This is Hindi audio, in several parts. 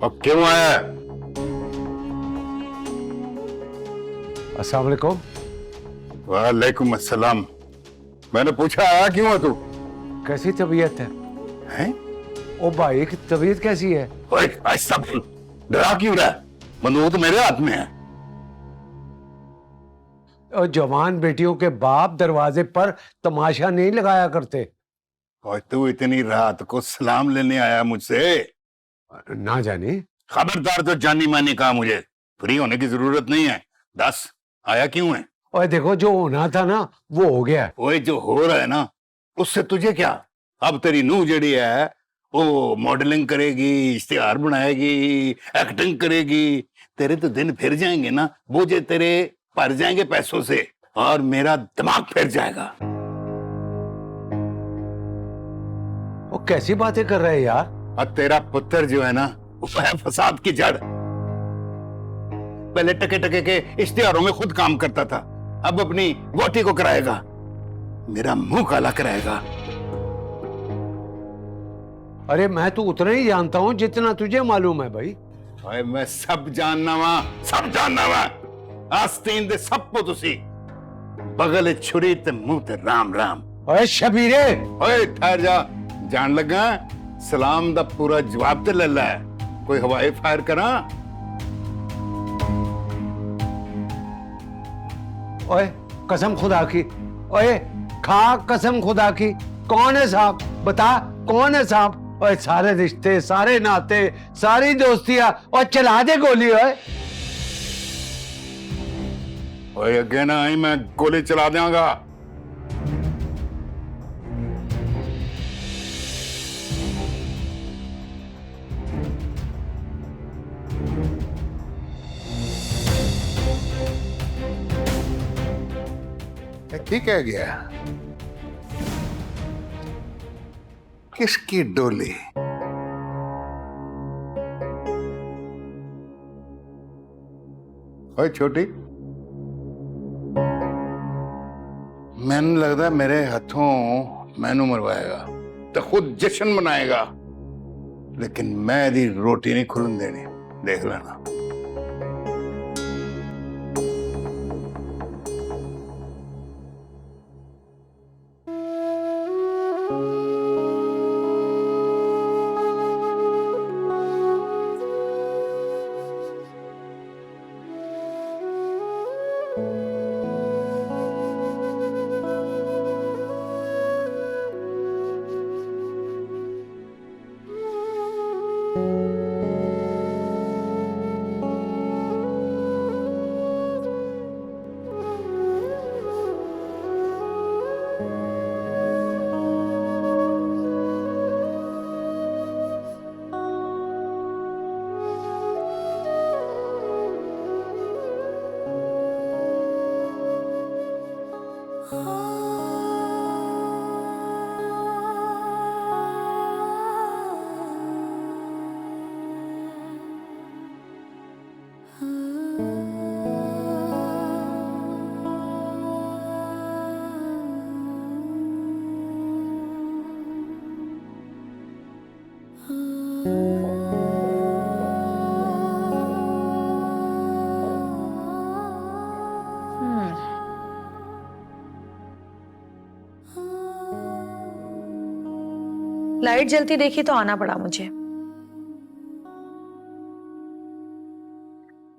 अब क्यों आया? अस्सलाम वालेकुम। वालेकुम अस्सलाम। मैंने पूछा आया क्यों है तू? कैसी तबीयत है? हैं? ओ भाई की तबीयत कैसी है? ओए ऐसा बोल, डरा क्यों रहा है? बंदूक तो मेरे हाथ में है। और जवान बेटियों के बाप दरवाजे पर तमाशा नहीं लगाया करते। और तू इतनी रात को सलाम लेने आया मुझसे? ना जाने। खबरदार, तो जानी मानी कहा मुझे फ्री होने की जरूरत नहीं है। दस, आया क्यों है? और देखो जो होना था ना वो हो गया। ओए जो हो रहा है ना उससे तुझे क्या? अब तेरी नूह जड़ी है वो मॉडलिंग करेगी, इश्तिहार बनाएगी, एक्टिंग करेगी। तेरे तो दिन फिर जाएंगे ना, बोझे तेरे भर जाएंगे पैसों से और मेरा दिमाग फिर जाएगा। वो कैसी बातें कर रहे हैं यार? अब तेरा पुत्र जो है ना वो है फसाद की जड़। पहले टके टके के इश्तिहारों में खुद काम करता था, अब अपनी वोटी को कराएगा, मेरा मुंह काला कराएगा। अरे मैं तो उतना ही जानता हूँ जितना तुझे मालूम है भाई। ओए मैं सब जानना वा, सब जानना वा। आस्तीन दे सब को तुसी बगल छुरी ते मुंह ते राम राम। ओए शबीरे, ओए ठहर जा, जान लगा सलाम दा पूरा जवाब ते ले लै। कोई हवाई फायर करा? ओए कसम खुदा की, ओए खा कसम खुदा की। कौन है साहब? बता कौन है साहब? ओए सारे रिश्ते, सारे नाते, सारी दोस्तियां, और चला दे गोली। ओए ओए अगे ना आई मैं गोली चला देंगा। ठीक है गया। किसकी डोली? ओए छोटी, मैंने लगता मेरे हाथों मैनू मरवाएगा तो खुद जश्न मनाएगा, लेकिन मैं दी रोटी नहीं खुलन देनी। देख लेना। लाइट जलती देखी तो आना पड़ा मुझे।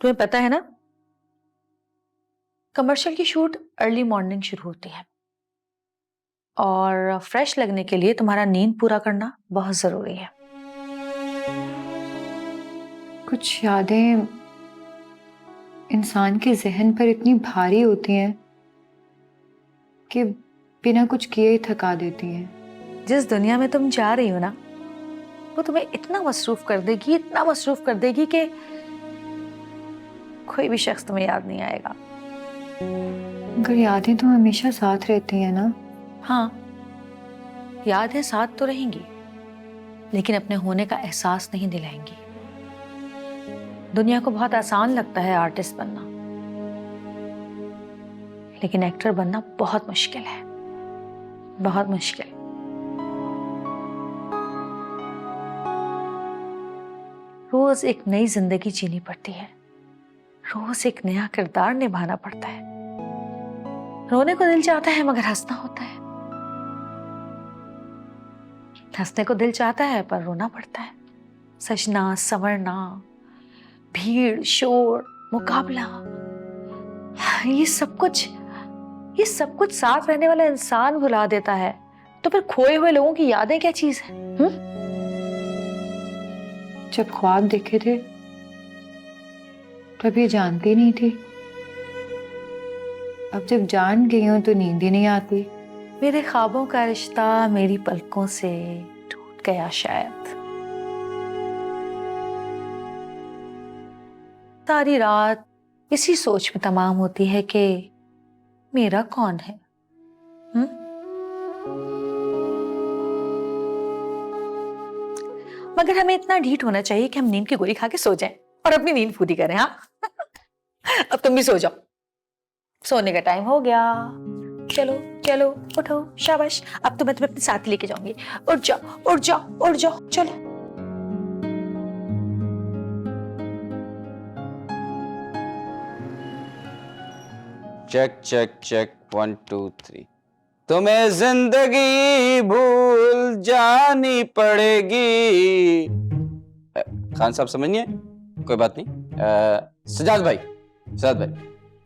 तुम्हें पता है ना, कमर्शियल की शूट अर्ली मॉर्निंग शुरू होती है और फ्रेश लगने के लिए तुम्हारा नींद पूरा करना बहुत जरूरी है। कुछ यादें इंसान के जहन पर इतनी भारी होती हैं कि बिना कुछ किए ही थका देती हैं। जिस दुनिया में तुम जा रही हो ना, वो तुम्हें इतना मसरूफ कर देगी, इतना मसरूफ कर देगी कि कोई भी शख्स तुम्हें याद नहीं आएगा। मगर यादें तो हमेशा साथ रहती हैं ना। हाँ, यादें साथ तो रहेंगी, लेकिन अपने होने का एहसास नहीं दिलाएंगी। दुनिया को बहुत आसान लगता है आर्टिस्ट बनना, लेकिन एक्टर बनना बहुत मुश्किल है, बहुत मुश्किल। रोज एक नई जिंदगी जीनी पड़ती है, रोज एक नया किरदार निभाना पड़ता है। रोने को दिल चाहता है मगर हंसना होता है, हंसने को दिल चाहता है पर रोना पड़ता है। सजना, संवरना, भीड़, शोर, मुकाबला, ये सब कुछ साथ रहने वाला इंसान भुला देता है। तो फिर खोए हुए लोगों की यादें क्या चीज है? जब ख्वाब देखे थे तब ये जानती नहीं थी, अब जब जान गई हूं तो नींद ही नहीं आती। मेरे ख्वाबों का रिश्ता मेरी पलकों से टूट गया शायद। सारी रात इसी सोच में तमाम होती है कि मेरा कौन है। मगर हमें इतना ढीठ होना चाहिए कि हम नींद की गोली खा के सो जाएं और अपनी नींद पूरी करें। हाँ अब तुम भी सो जाओ, सोने का टाइम हो गया। चलो चलो उठो, शाबाश। अब तो मैं तुम्हें अपने साथ लेके जाऊंगी। उठ जाओ उठ जाओ उठ जाओ, चलो। Check check check 1 2 3। तुम्हें जिंदगी भूल जानी पड़ेगी। खान साहब समझ नहीं है, कोई बात नहीं। सजाद भाई,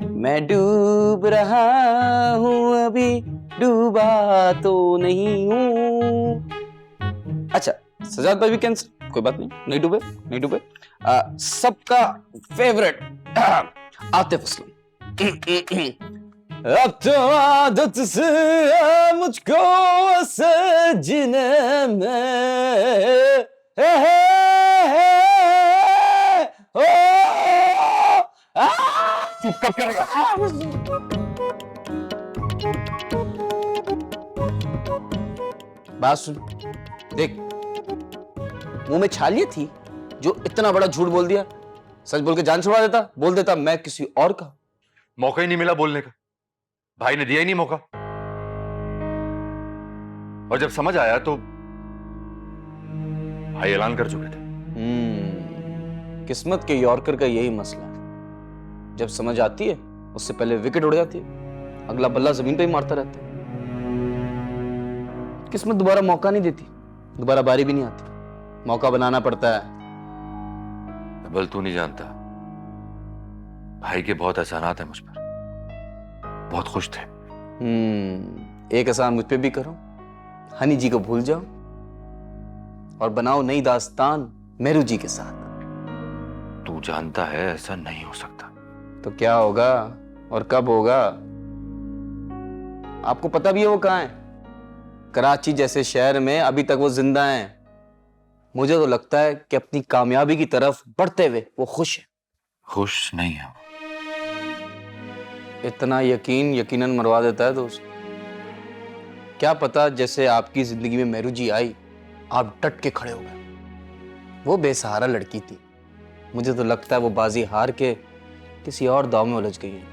मैं डूब रहा हूँ अभी डूबा तो नहीं हूँ। अच्छा सजाद भाई भी कैंसिल, कोई बात नहीं डूबे। सबका फेवरेट आतिफ असलम। अब तो आदत से है मुझको सजने में। कब करेगा? बात सुन, देख मुंह में छालिए थी जो इतना बड़ा झूठ बोल दिया। सच बोल के जान छुड़ा देता, बोल देता मैं किसी और का। मौका ही नहीं मिला बोलने का, भाई ने दिया ही नहीं मौका। और जब समझ आया तो भाई ऐलान कर चुके थे। किस्मत के यॉर्कर का यही मसला है, जब समझ आती है उससे पहले विकेट उड़ जाती है, अगला बल्ला जमीन पे ही मारता रहता है। किस्मत दोबारा मौका नहीं देती, दोबारा बारी भी नहीं आती, मौका बनाना पड़ता है। बल तू नहीं जानता, भाई के बहुत एहसानात हैं मुझ पर, बहुत खुश थे। एक एहसान मुझ पे भी करो, हनी जी को भूल जाओ और बनाओ नई दास्तान मेरू जी के साथ। तू जानता है ऐसा नहीं हो सकता। तो क्या होगा और कब होगा आपको पता भी है? वो कहाँ है? कराची जैसे शहर में अभी तक वो जिंदा हैं। मुझे तो लगता है कि अपनी कामयाबी की तरफ बढ़ते हुए वो खुश है। खुश नहीं है वो। इतना यकीनन मरवा देता है दोस्त। क्या पता जैसे आपकी जिंदगी में मेरू जी आई आप डट के खड़े हो गए। वो बेसहारा लड़की थी, मुझे तो लगता है वो बाजी हार के किसी और दाव में उलझ गई है।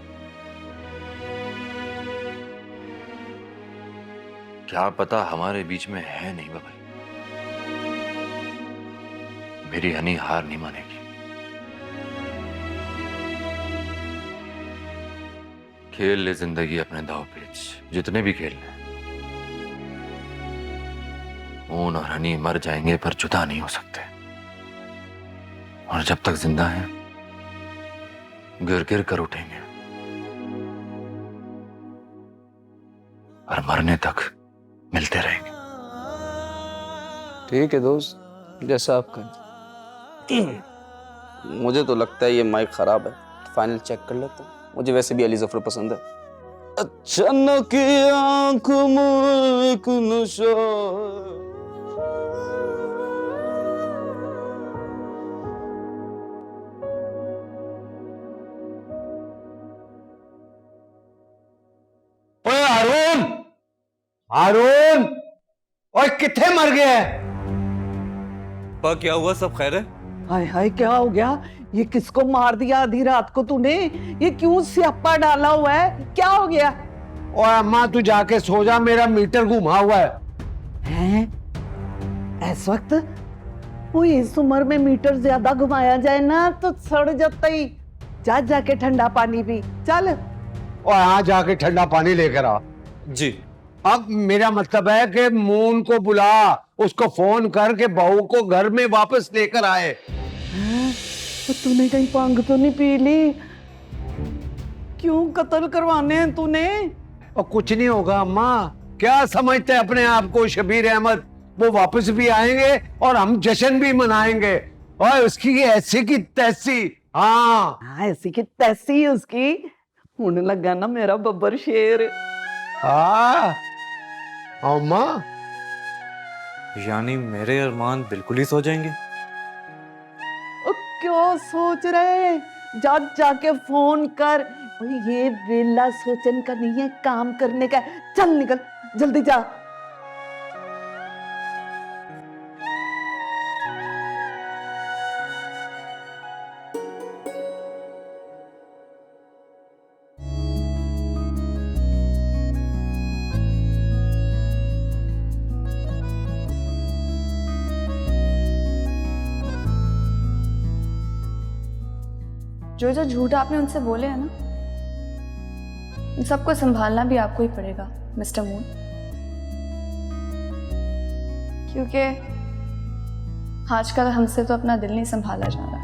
क्या पता हमारे बीच में है नहीं बबल। मेरी हनी हार नहीं मानेगी। खेल ले जिंदगी अपने दाव पेच, जितने भी खेल ले। ऊन और हनी मर जाएंगे पर जुदा नहीं हो सकते, और जब तक जिंदा हैं गिर गिर कर उठेंगे, और मरने तक मिलते रहेंगे। ठीक है दोस्त, जैसा आप कहें। मुझे तो लगता है ये माइक खराब है, फाइनल चेक कर लेता हूँ। मुझे वैसे भी अली जफर पसंद है। अचानक आंखों में एक नशा। ओए हारून ओए किथे मर गया? पर क्या हुआ, सब खैर है? हाय हाय क्या हो गया? ये किसको मार दिया आधी रात को तूने? ये क्यों स्यापा डाला हुआ है? क्या हो गया? ओए अम्मा तू जाके सो जा, मेरा मीटर घुमा हुआ है। हैं? इस वक्त वो इस उम्र में मीटर ज्यादा घुमाया जाए ना तो सड़ जाता ही। जा जाके ठंडा पानी पी चल। और यहाँ जाके ठंडा पानी लेकर आ। जी। अब मेरा मतलब है कि मून को बुला, उसको फोन करके बहू को घर में वापस लेकर आए। तो तूने कहीं भंग तो नहीं पी ली? क्यों कत्ल करवाने हैं तूने? और कुछ नहीं होगा अम्मा, क्या समझते हैं अपने आप को शबीर अहमद? वो वापस भी आएंगे और हम जश्न भी मनाएंगे। और उसकी ऐसी की तैसी। हाँ हाँ, ऐसी की तैसी उसकी। होने लगा ना मेरा बब्बर शेर। हाँ अम्मा, यानी मेरे अरमान बिल्कुल ही सो जाएंगे? ओ, क्यों सोच रहे? जा जाके फोन कर। भाई ये वेला सोचन का नहीं है, काम करने का है। चल निकल जल्दी जा। जो जो झूठ आपने उनसे बोले हैं ना, इन सबको संभालना भी आपको ही पड़ेगा मिस्टर मून, क्योंकि आजकल हमसे तो अपना दिल नहीं संभाला जा रहा।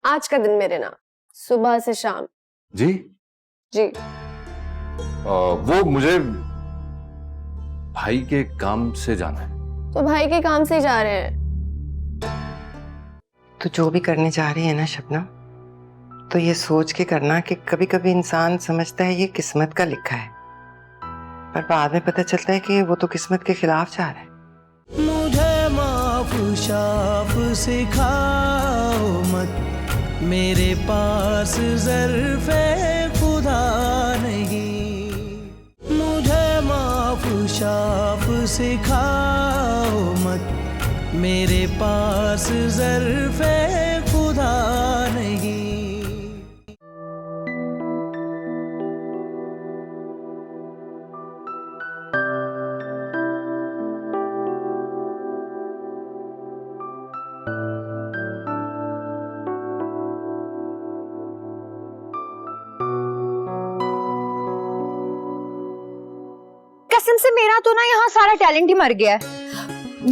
आज का दिन मेरे नाम, सुबह से शाम। जी जी। वो मुझे भाई के काम से जाना है। तो भाई के काम से ही जा रहे हैं? तो जो भी करने जा रही है ना शबनम, तो ये सोच के करना कि कभी कभी इंसान समझता है ये किस्मत का लिखा है, पर बाद में पता चलता है कि वो तो किस्मत के खिलाफ जा रहा है। मुझे माफ शाफ सिखाओ मत, मेरे पास ज़र्फ़े खुदा नहीं। मुझे माफ शाफ सिखाओ मत, मेरे पास ज़र्फ़े खुदा नहीं। कसम से मेरा तो ना यहाँ सारा टैलेंट ही मर गया है,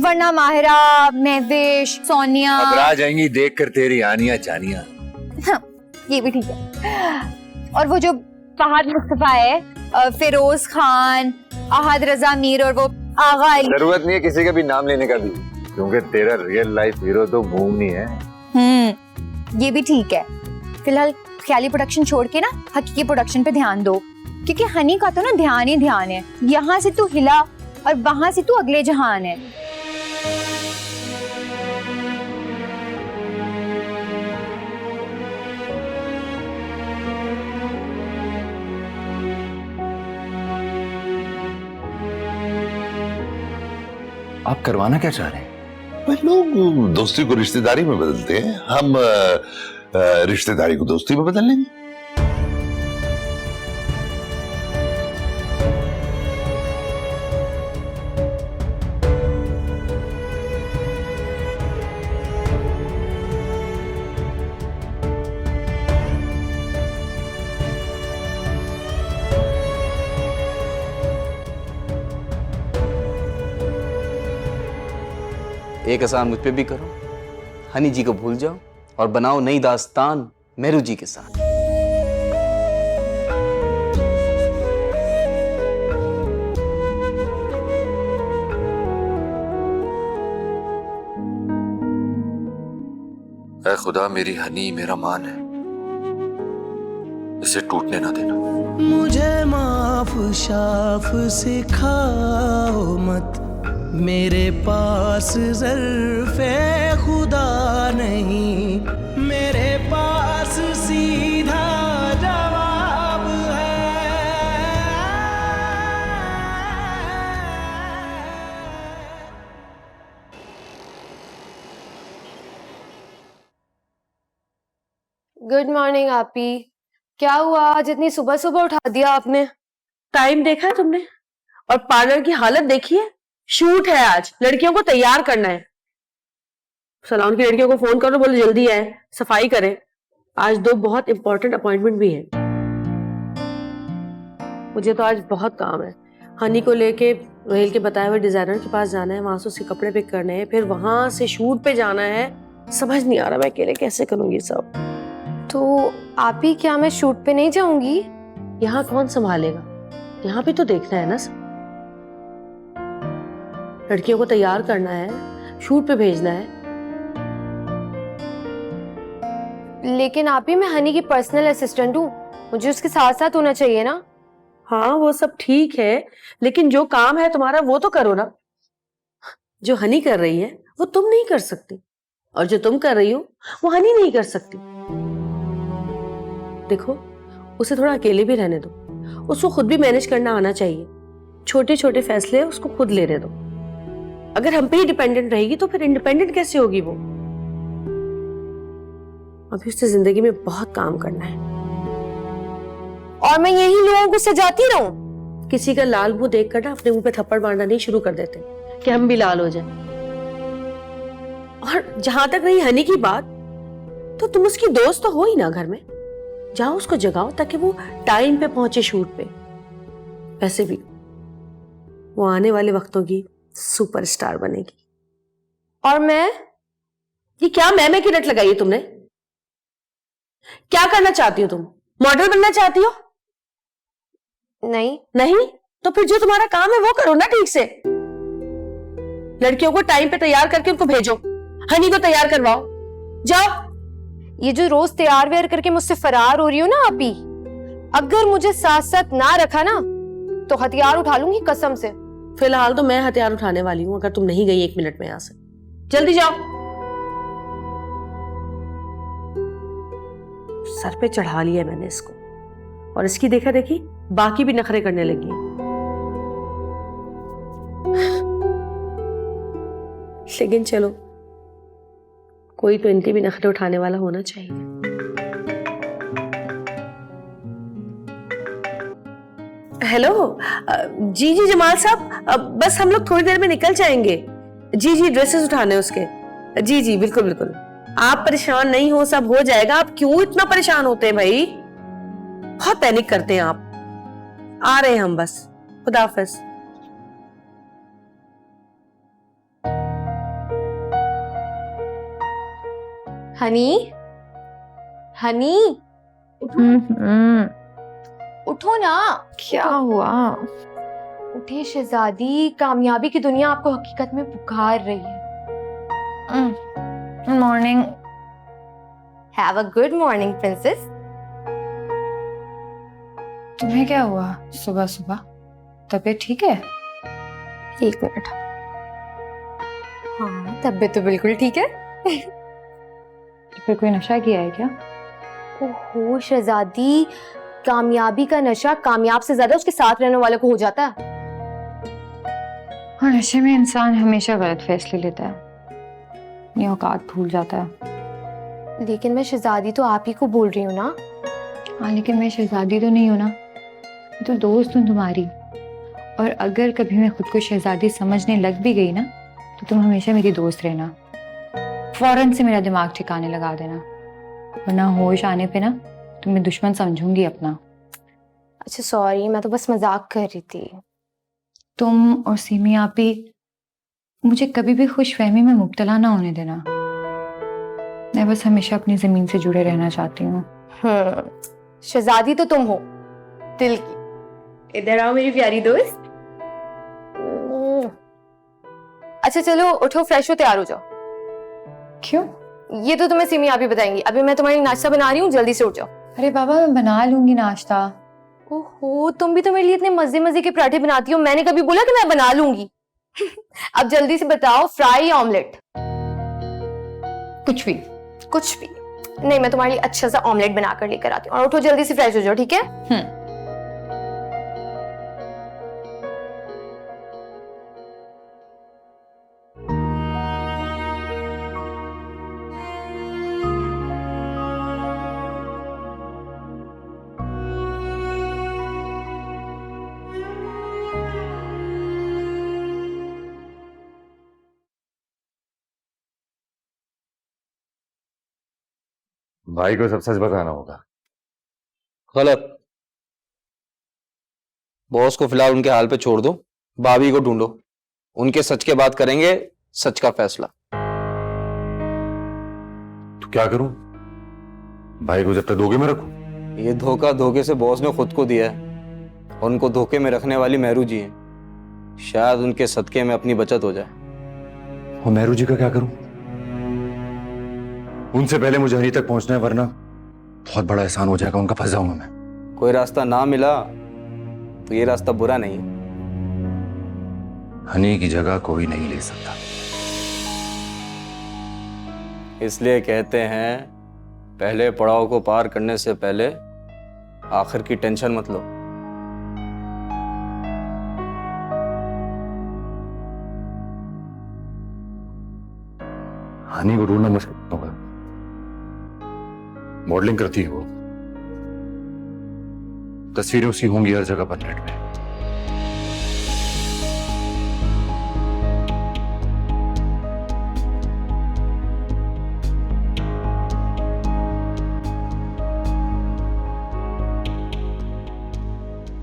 वरना माहिरा, महवेश, सोनिया अब आ जाएंगी देख कर तेरी आनिया जानिया। हाँ, ये भी ठीक है। और वो जो फहद मुस्तफा है, फिरोज खान, अहद रजा मीर और वो आगा अली। जरूरत नहीं है किसी का भी नाम लेने का भी, क्योंकि तेरा रियल लाइफ हीरो तो मून ही है। ये भी ठीक है। फिलहाल ख्याली प्रोडक्शन छोड़ के ना हकीकी प्रोडक्शन पे ध्यान दो, क्योंकि हनी का तो ना ध्यान ही ध्यान है। यहाँ से तू हिला और वहां से तू अगले जहान है। आप करवाना क्या चाह रहे हैं? लोग दोस्ती को रिश्तेदारी में बदलते हैं, हम रिश्तेदारी को दोस्ती में बदल लेंगे। एक एहसान मुझ पे भी करो, हनी जी को भूल जाओ और बनाओ नई दास्तान मेरू जी के साथ। ऐ खुदा, मेरी हनी मेरा मान है, इसे टूटने ना देना। मुझे माफ शाफ सिखाओ मत, मेरे पास ज़र्फ़े खुदा नहीं, मेरे पास सीधा जवाब है। गुड मॉर्निंग आपी। क्या हुआ, आज इतनी सुबह सुबह उठा दिया आपने? टाइम देखा है तुमने? और पार्लर की हालत देखी है? शूट है आज, लड़कियों को तैयार करना है। सैलून की लड़कियों को फोन करो, बोलो जल्दी आए, सफाई करें। आज 2 बहुत इंपॉर्टेंट अपॉइंटमेंट भी हैं। मुझे तो आज बहुत काम है। हनी को लेके रोहेल के बताए हुए डिजाइनर के पास जाना है, वहां से उसके कपड़े पिक करने हैं, फिर वहां से शूट पे जाना है। समझ नहीं आ रहा मैं अकेले कैसे करूंगी सब। तो आपी, क्या मैं शूट पे नहीं जाऊंगी? यहाँ कौन संभालेगा? यहाँ भी तो देखना है ना सब। लड़कियों को तैयार करना है, शूट पे भेजना है। लेकिन आपी, मैं हनी की पर्सनल असिस्टेंट हूँ, मुझे उसके साथ साथ होना चाहिए ना। हाँ वो सब ठीक है, लेकिन जो काम है तुम्हारा वो तो करो ना। जो हनी कर रही है वो तुम नहीं कर सकती, और जो तुम कर रही हो वो हनी नहीं कर सकती। देखो, उसे थोड़ा अकेले भी रहने दो, उसको खुद भी मैनेज करना आना चाहिए। छोटे छोटे फैसले उसको खुद लेने दो। अगर हम पे ही डिपेंडेंट रहेगी तो फिर इंडिपेंडेंट कैसे होगी वो? अभी उससे जिंदगी में बहुत काम करना है। और मैं यही लोगों को सजाती रहूं? किसी का लाल मुंह देखकर ना अपने मुंह पे थप्पड़ मारना नहीं शुरू कर देते कि हम भी लाल हो जाएं। और जहां तक रही हनी की बात, तो तुम उसकी दोस्त तो हो ही ना घर में। जाओ उसको जगाओ ताकि वो टाइम पे पहुंचे शूट पे। वैसे भी वो आने वाले वक्तों की सुपरस्टार बनेगी। और मैं? ये क्या मैं की रट लगाई है तुमने? क्या करना चाहती हो तुम? मॉडल बनना चाहती हो? नहीं। नहीं तो फिर जो तुम्हारा काम है वो करो ना ठीक से। लड़कियों को टाइम पे तैयार करके उनको भेजो, हनी को तैयार करवाओ। जाओ। ये जो रोज तैयार वेयर करके मुझसे फरार हो रही हो ना आपी, अगर मुझे साथ साथ ना रखा ना तो हथियार उठा लूंगी कसम से। फिलहाल तो मैं हथियार उठाने वाली हूं, अगर तुम नहीं गई 1 मिनट में यहां से। जल्दी जाओ। सर पे चढ़ा लिया मैंने इसको, और इसकी देखा देखी बाकी भी नखरे करने लगी है। लेकिन चलो, कोई तो इनके भी नखरे उठाने वाला होना चाहिए। हेलो, जी जी जमाल साहब, बस हम लोग थोड़ी देर में निकल जाएंगे। जी जी ड्रेसेस उठाने उसके। जी जी बिल्कुल बिल्कुल, आप परेशान नहीं हो, सब हो जाएगा। आप क्यों इतना परेशान होते हैं भाई? बहुत पैनिक करते हैं आप। आ रहे हैं हम बस। खुदा हाफिज। हनी, हनी, उठो ना। क्या हुआ? उठे शहजादी, कामयाबी की दुनिया आपको हकीकत में पुकार रही है। Morning. Have a good morning princess. तुम्हें क्या हुआ सुबह सुबह? तबीयत ठीक है? 1 मिनट। हाँ, तबीयत तो बिल्कुल ठीक है। फिर कोई नशा किया है क्या? ओहो शहजादी, कामयाबी का नशा कामयाब से ज्यादा उसके साथ रहने वाले को हो जाता है। और नशे में इंसान हमेशा गलत फैसले लेता है, ये औकात भूल जाता है। लेकिन मैं शहजादी तो आप ही को बोल रही हूँ ना। हाँ, लेकिन मैं शहजादी तो नहीं हूँ ना, मैं तो दोस्त हूँ तुम्हारी। और अगर कभी मैं खुद को शहजादी समझने लग भी गई ना, तो तुम हमेशा मेरी दोस्त रहना। फौरन से मेरा दिमाग ठिकाने लगा देना, वरना होश आने पे ना तुम्हें दुश्मन समझूंगी अपना। अच्छा सॉरी, मैं तो बस मजाक कर रही थी। तुम और सीमी आपी मुझे कभी भी खुशफहमी में मुब्तला ना होने देना। मैं बस हमेशा अपनी जमीन से जुड़े रहना चाहती हूँ। शहजादी तो तुम हो दिल की। इधर आओ मेरी प्यारी दोस्त। अच्छा चलो उठो, फ्रेश हो, तैयार हो जाओ। क्यों? ये तो तुम्हें सिमी आप ही बताएंगी। अभी मैं तुम्हारी नाश्ता बना रही हूँ, जल्दी से उठ जाओ। अरे बाबा मैं बना लूंगी नाश्ता। ओहो, तुम भी तो मेरे लिए इतने मजे मजे के पराठे बनाती हो, मैंने कभी बोला कि मैं बना लूंगी? अब जल्दी से बताओ, फ्राई या ऑमलेट? कुछ भी। कुछ भी नहीं, मैं तुम्हारे लिए अच्छा सा ऑमलेट बनाकर लेकर आती हूँ। और उठो, जल्दी से फ्रेश हो जाओ, ठीक है? भाई को सब सच बताना होगा। गलत। बॉस को फिलहाल उनके हाल पे छोड़ दो, भाभी को ढूंढो, उनके सच के बाद करेंगे सच का फैसला। तो क्या करूं? भाई को जब तक धोखे में रखूं? ये धोखा धोखे से बॉस ने खुद को दिया है, और उनको धोखे में रखने वाली मेहरू जी हैं। शायद उनके सदके में अपनी बचत हो जाए। और मेहरू जी का क्या करूं? उनसे पहले मुझे हनी तक पहुंचना है, वरना बहुत बड़ा एहसान हो जाएगा उनका, फंस जाऊंगा मैं। कोई रास्ता ना मिला तो ये रास्ता बुरा नहीं है। हनी की जगह कोई नहीं ले सकता। इसलिए कहते हैं पहले पड़ाव को पार करने से पहले आखिर की टेंशन मत लो। हनी को ढूंढना मुश्किल होगा। मॉडलिंग करती है वो, तस्वीरें उसकी होंगी हर जगह पर नेट में।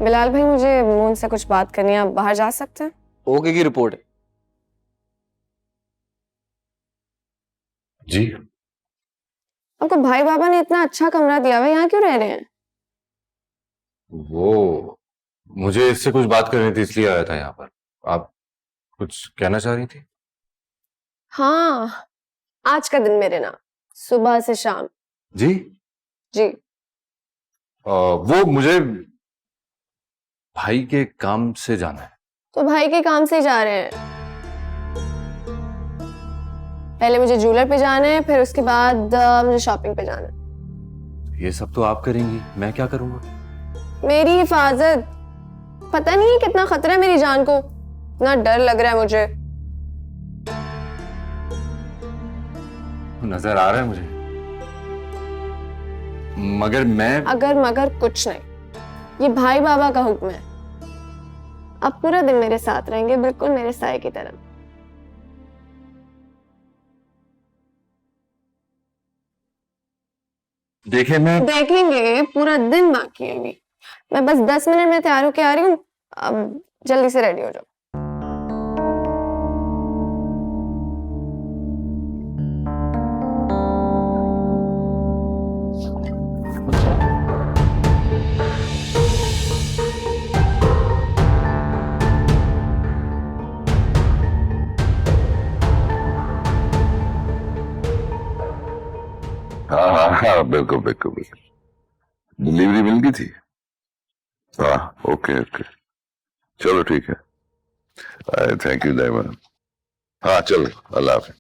बिलाल भाई, मुझे मोहन से कुछ बात करनी है, आप बाहर जा सकते हैं? ओके की रिपोर्ट है। जी, आपको भाई बाबा ने इतना अच्छा कमरा दिया हुआ है, यहाँ क्यों रह रहे हैं? वो मुझे इससे कुछ बात करनी थी, इसलिए आया था यहाँ पर। आप कुछ कहना चाह रही थी? हाँ, आज का दिन मेरे नाम, सुबह से शाम। जी जी। वो मुझे भाई के काम से जाना है। तो भाई के काम से जा रहे हैं? पहले मुझे ज्वेलर पे जाना है, फिर उसके बाद मुझे शॉपिंग पे जाना है। ये सब तो आप करेंगी, मैं क्या करूंगा? मेरी हिफाजत, पता नहीं है कितना खतरा है मेरी जान को, इतना डर लग रहा है मुझे। नजर आ रहा है मुझे, मगर मैं अगर मगर कुछ नहीं, ये भाई बाबा का हुक्म है। अब पूरा दिन मेरे साथ रहेंगे, बिल्कुल मेरे साए की तरह। देखिए, मैं देखेंगे, पूरा दिन बाकी है अभी। मैं बस 10 मिनट में तैयार होके आ रही हूँ, अब जल्दी से रेडी हो जाओ। हाँ, बिल्कुल बिल्कुल बिल्कुल। डिलीवरी मिल गई थी? हाँ, ओके ओके, चलो ठीक है। थैंक यू दाइमा। हाँ चलो, अल्लाह हाफिज।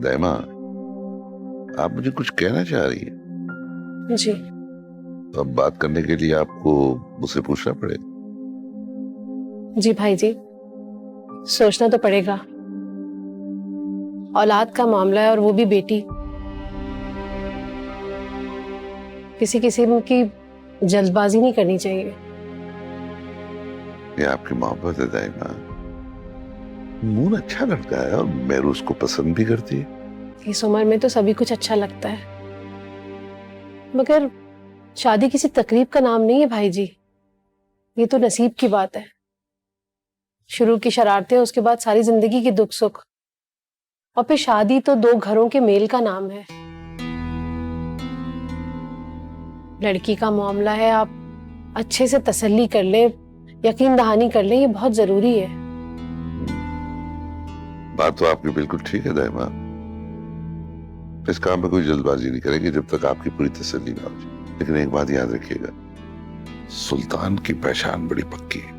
दाइमा, आप मुझे कुछ कहना चाह रही है? जी। तो अब बात करने के लिए आपको मुझसे पूछना पड़ेगा। जी भाई जी, सोचना तो पड़ेगा। औलाद का मामला है, और वो भी बेटी। किसी किस्म की जल्दबाजी नहीं करनी चाहिए। ये आपकी मोहब्बत है दाइमा। मून अच्छा लगता है और मेरू उसको पसंद भी करती है। इस उम्र में तो सभी कुछ अच्छा लगता है, मगर शादी किसी तकरीब का नाम नहीं है भाई जी। ये तो नसीब की बात है। शुरू की शरारतें, उसके बाद सारी जिंदगी की दुख सुख, और फिर शादी तो 2 घरों के मेल का नाम है। लड़की का मामला है, आप अच्छे से तसल्ली कर ले, यकीन दहानी कर लें, ये बहुत जरूरी है। बात तो आपकी बिल्कुल ठीक है दाइमा। इस काम में कोई जल्दबाजी नहीं करेंगे जब तक आपकी पूरी तसल्ली ना हो जाए। लेकिन एक बात याद रखिएगा, सुल्तान की पहचान बड़ी पक्की है।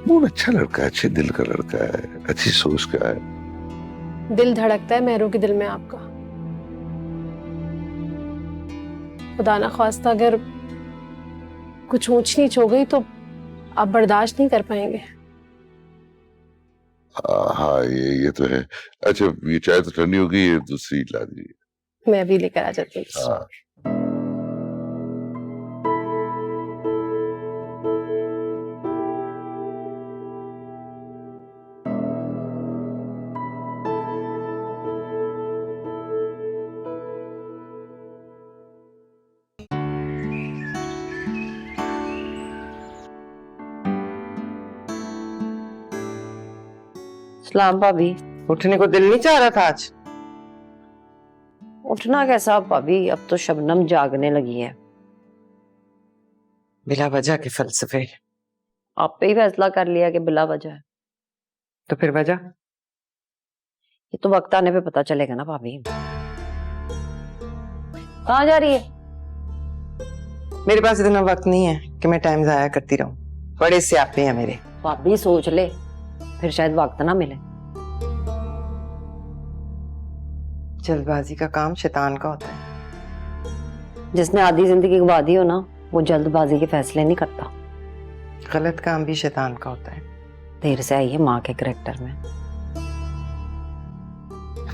वो अच्छा लड़का है, अच्छे दिल का लड़का है, अच्छी सोच का है। दिल धड़कता है मेहरू के दिल में आपका। खुदा ना ख्वास्ता अगर कुछ ऊंच नीच हो गई तो आप बर्दाश्त नहीं कर पाएंगे। हाँ ये तो है। अच्छा ये चाय तो ठंडी होगी, ये दूसरी ला दीजिए। मैं अभी लेकर आ जाती हूँ। हाँ। सलाम भाभी। उठने को दिल नहीं चाह रहा था आज? उठना कैसा भाभी, अब तो शबनम जागने लगी है। बिला वजह के फलसफे। आप पे ही फैसला कर लिया कि बिला वजह है। तो फिर वजह? ये तो वक्त आने पे पता चलेगा ना भाभी। कहाँ जा रही है? मेरे पास इतना वक्त नहीं है कि मैं टाइम जाया करती रहूं। बड़े स्यापे हैं मेरे। भाभी सोच ले, फिर शायद वक्त ना मिले। जल्दबाजी का काम शैतान का होता है। जिसने आधी जिंदगी गवा दी हो ना, वो जल्दबाजी के फैसले नहीं करता। गलत काम भी शैतान का होता है। देर से आई है माँ के करैक्टर में।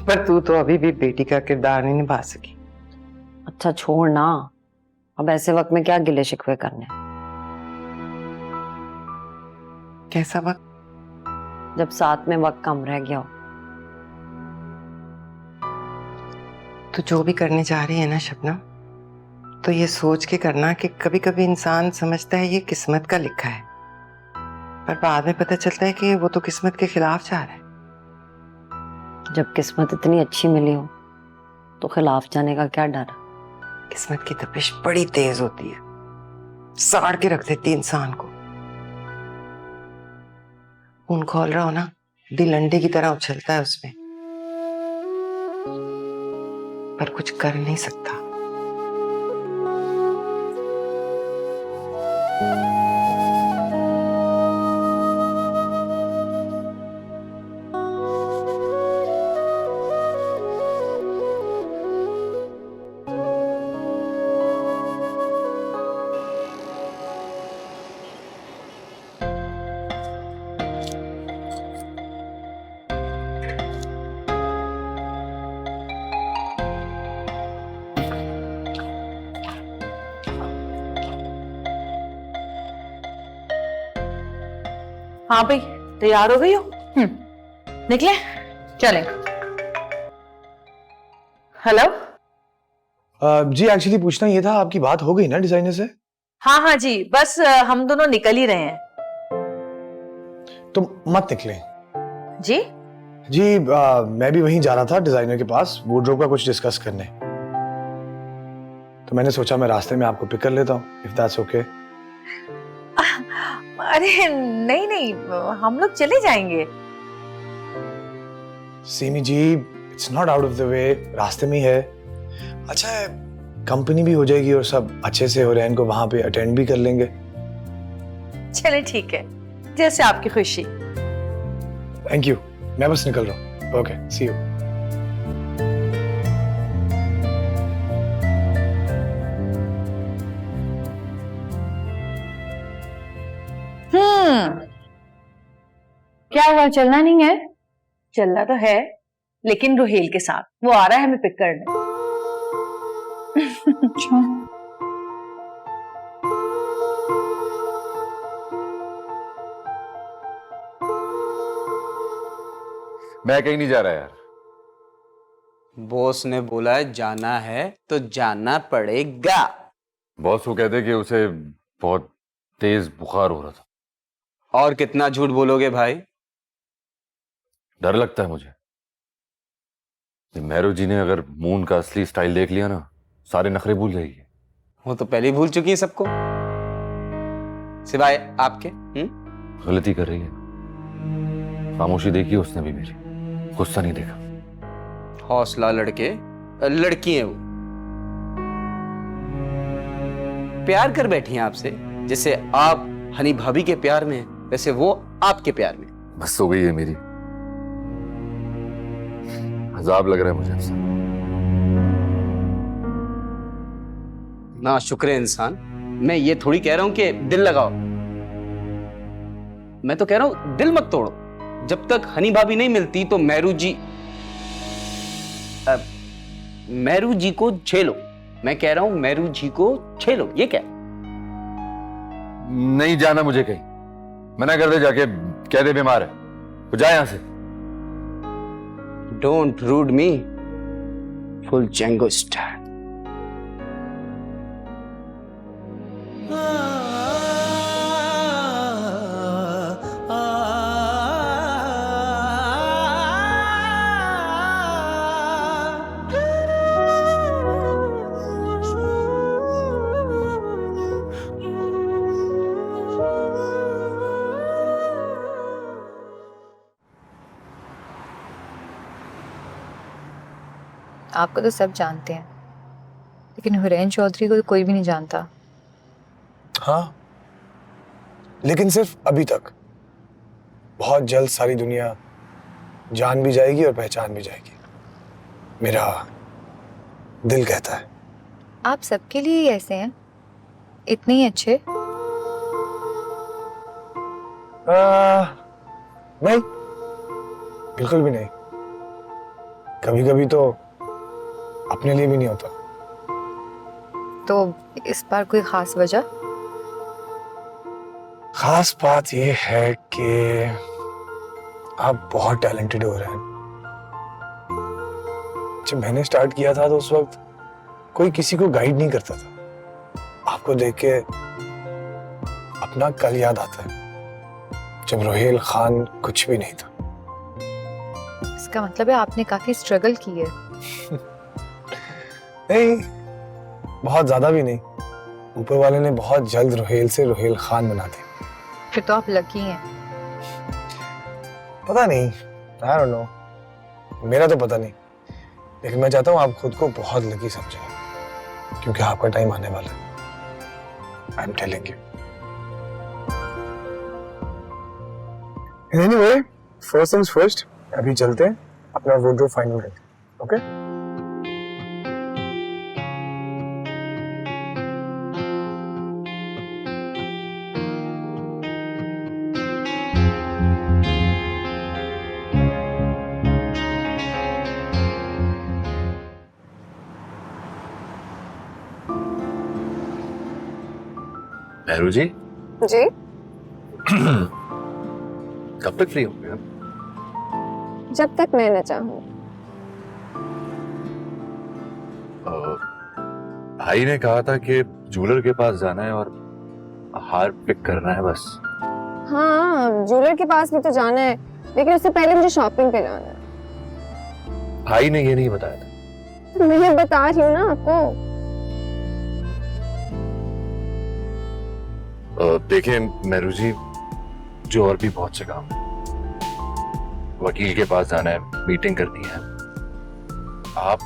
पर तू तो अभी भी बेटी का किरदार नहीं निभा सकी। अच्छा छोड़ ना, अब ऐसे वक्त में क्या गिले शिकवे करने। कैसा वक्त? जब साथ में वक्त कम रह गया हो। तो जो भी करने जा रही है ना शबनम, तो ये सोच के करना कि कभी कभी इंसान समझता है ये किस्मत का लिखा है, पर बाद में पता चलता है कि वो तो किस्मत के खिलाफ जा रहा है। जब किस्मत इतनी अच्छी मिली हो तो खिलाफ जाने का क्या डर? किस्मत की तपिश बड़ी तेज होती है, साड़ के रख देती इंसान को। खून खोल रहा हो ना, दिल अंडे की तरह उछलता है उसमें, पर कुछ कर नहीं सकता। हाँ भाई, तैयार हो गई हो? निकले? चलें। हेलो। जी एक्चुअली पूछना ये था, आपकी बात हो गई ना डिजाइनर से? हाँ जी, बस हम दोनों निकल ही रहे हैं। तो मत निकले। जी जी मैं भी वहीं जा रहा था डिजाइनर के पास, वार्डरोब का कुछ डिस्कस करने। तो मैंने सोचा मैं रास्ते में आपको पिक कर लेता हूँ, इफ दैट्स ओके। अरे नहीं, हम लोग चले जाएंगे। Seemi ji, it's not out of the way, रास्ते में ही है। अच्छा है, कंपनी भी हो जाएगी और सब अच्छे से हो रहे हैं, इनको वहां पे अटेंड भी कर लेंगे। चले ठीक है, जैसे आपकी खुशी। थैंक यू, मैं बस निकल रहा हूँ। Okay, see you. क्या हुआ, चलना नहीं है? चलना तो है, लेकिन रुहेल के साथ। वो आ रहा है हमें पिक करने। अच्छा। मैं कहीं नहीं जा रहा यार। बॉस ने बोला है जाना है तो जाना पड़ेगा। बॉस को कहते कि उसे बहुत तेज बुखार हो रहा था। और कितना झूठ बोलोगे भाई? डर लगता है मुझे। मेहरू जी ने अगर मून का असली स्टाइल देख लिया ना, सारे नखरे भूल जाएगी। वो तो पहले ही भूल चुकी है सबको। सिवाय आपके? गलती कर रही है, खामोशी देखी उसने भी मेरी, गुस्सा नहीं देखा। हौसला लड़के, लड़की है वो, प्यार कर बैठी हैं आपसे, जैसे आप हनी भाभी के प्यार में हैं, वैसे वो आपके प्यार में। बस हो गई है मेरी, अजाब लग रहा है मुझे आपसे। ना शुक्र इंसान। मैं ये थोड़ी कह रहा हूं कि दिल लगाओ, मैं तो कह रहा हूं दिल मत तोड़ो। जब तक हनी भाभी नहीं मिलती तो मेहरू जी को झेलो। मैं कह रहा हूं मेहरू जी को झेलो। ये क्या? नहीं जाना मुझे कहीं, मना कर दे, जाके कह दे बीमार है, तो जा यहां से। Don't rude me, full Django style. आपको तो सब जानते हैं, लेकिन हुरैन चौधरी को तो कोई भी नहीं जानता। हाँ, लेकिन सिर्फ अभी तक। बहुत जल्द सारी दुनिया जान भी जाएगी और पहचान भी जाएगी, मेरा दिल कहता है। आप सबके लिए ही ऐसे हैं, इतने ही अच्छे? नहीं, बिल्कुल भी नहीं। कभी कभी तो अपने लिए भी नहीं होता। तो इस बार कोई खास वजह? खास बात यह है कि आप बहुत टैलेंटेड हो रहे हैं। जब मैंने स्टार्ट किया था तो उस वक्त कोई किसी को गाइड नहीं करता था। आपको देख के अपना कल याद आता है, जब रोहेल खान कुछ भी नहीं था। इसका मतलब है आपने काफी स्ट्रगल की है। नहीं, बहुत ज्यादा भी नहीं। ऊपर वाले ने बहुत जल्द रोहेल से रोहेल खान बना दी। फिर तो आप लकी हैं। पता नहीं, I don't know, मेरा तो पता नहीं, लेकिन मैं चाहता हूँ आप खुद को बहुत लकी समझें, क्योंकि आपका टाइम आने वाला है। I am telling you. Anyway, first things first, अभी चलते हैं अपना वार्डरोब फाइनल करते हैं, ओके? मेहरू जी, जी? कब तक फ्री होंगे आप? जब तक मैं न चाहूँ। भाई ने कहा था कि ज्वेलर के पास जाना है और हार पिक करना है बस। हाँ, ज्वेलर के पास भी तो जाना है, लेकिन उससे पहले मुझे शॉपिंग पे जाना है। भाई ने ये नहीं बताया था। मैं बता रही हूँ ना आपको। देखें मेहरू जी, जो और भी बहुत से काम है, वकील के पास जाना है, मीटिंग करनी है। आप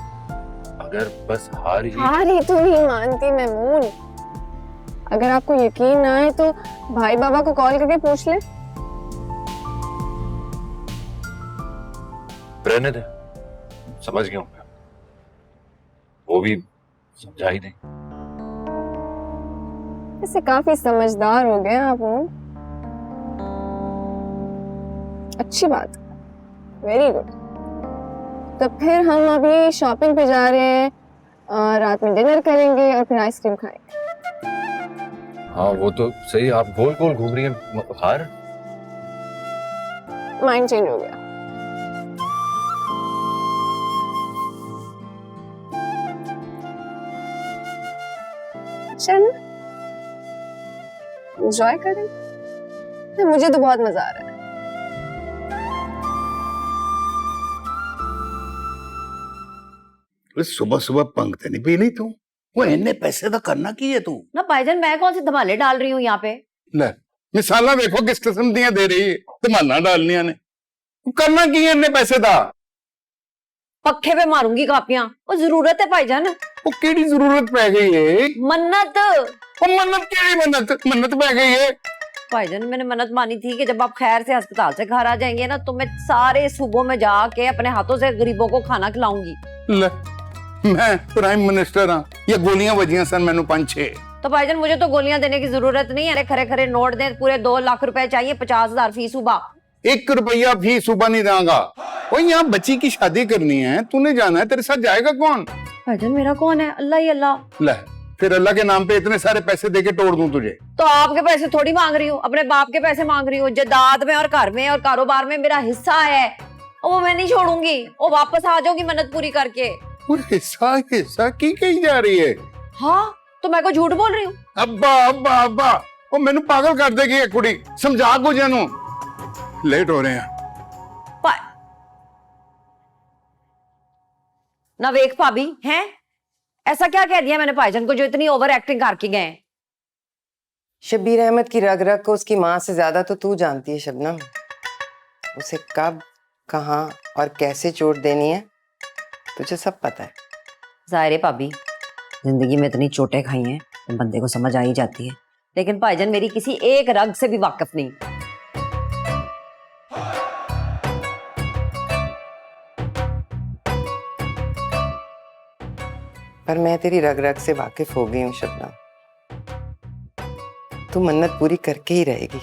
अगर बस हार ही तो नहीं मानती मैमून। अगर आपको यकीन ना आए तो भाई बाबा को कॉल करके पूछ ले। रहने दे, समझ गया हूँ मैं। वो भी समझा ही नहीं। ऐसे काफी समझदार हो गए आप। अच्छी बात, वेरी गुड। तो फिर हम अभी शॉपिंग पे जा रहे हैं, रात में डिनर करेंगे और फिर आइसक्रीम खाएंगे। हाँ वो तो सही, आप गोल गोल घूम रही हैं। हार माइंड चेंज हो गया। चल एंजॉय करें। मुझे तो बहुत मजा आ रहा है। सुबह सुबह पंख नहीं पी ली तू? वो इन्ने पैसे तो करना की है तू? ना भाईजान, मैं कौन से धमाले डाल रही हूँ यहाँ पे? ਲੈ ਮਿਸਾਲਾਂ ਵੇਖੋ ਕਿਸ ਕਿਸਮ ਦੀਆਂ ਦੇ ਰਹੀ ਹੈ, ਧਮਾਲਾਂ डालनियां ने करना की है इन्ने पैसे दा पक्खे पे मारूंगी कापियां। वो जरूरत है भाईजान। वो केड़ी जरूरत पै गई है? मन्नत। वो मन्नत केड़ी मन्नत? मन्नत पै गई है भाईजान मैंने मन्नत मानी थी कि जब आप खैर से अस्पताल से घर आ जाएंगे ना तो मैं सारे सूबों में जाके अपने हाथों से गरीबों को खाना खिलाऊंगी। ले मैं प्राइम मिनिस्टर हाँ या गोलियां वजियां सन मैनू 5-6? तो भाईजान मुझे तो गोलियां देने की जरूरत नहीं है। खरे खरे नोट दें, पूरे 2 लाख रुपए चाहिए, 50,000 फीस सुबह। 1 रुपया फीस सुबह नहीं दूंगा। वो यहाँ बच्ची की शादी करनी है, तूने जाना है, तेरे साथ जाएगा कौन? भाईजान मेरा कौन है? अल्लाह ही अल्लाह। ले फिर अल्लाह के नाम पे इतने सारे पैसे देके तोड़ दूं तुझे? तो आपके पैसे थोड़ी मांग रही हूँ, अपने बाप के पैसे मांग रही हूँ। जायदाद में और घर में और कारोबार में मेरा हिस्सा है, वो मैं नहीं छोड़ूंगी। वो वापस आ जाऊंगी मन्नत पूरी करके। हिस्सा हिस्सा की कही जा रही है? हाँ तो मैं को झूठ बोल रही हूँ? अब्बा अब्बा अब्बा वो मैनू पागल कर देगी ये कुड़ी। समझा को जानू लेट हो रहे हैं। ना वेख भाभी हैं, ऐसा क्या कह दिया मैंने भाईजान को जो इतनी ओवर एक्टिंग करके गए? शब्बीर अहमद की रग रग को उसकी माँ से ज्यादा तो तू जानती है शबनम। उसे कब, कहाँ और कैसे चोट देनी है तुझे सब पता है। जाहिर है भाभी, जिंदगी में इतनी चोटें खाई हैं तो बंदे को समझ आ ही जाती है, लेकिन भाईजान मेरी किसी एक रग से भी वाकिफ नहीं। पर मैं तेरी रग रग से वाकिफ हो गई हूँ शबनम। तू मन्नत पूरी करके ही रहेगी।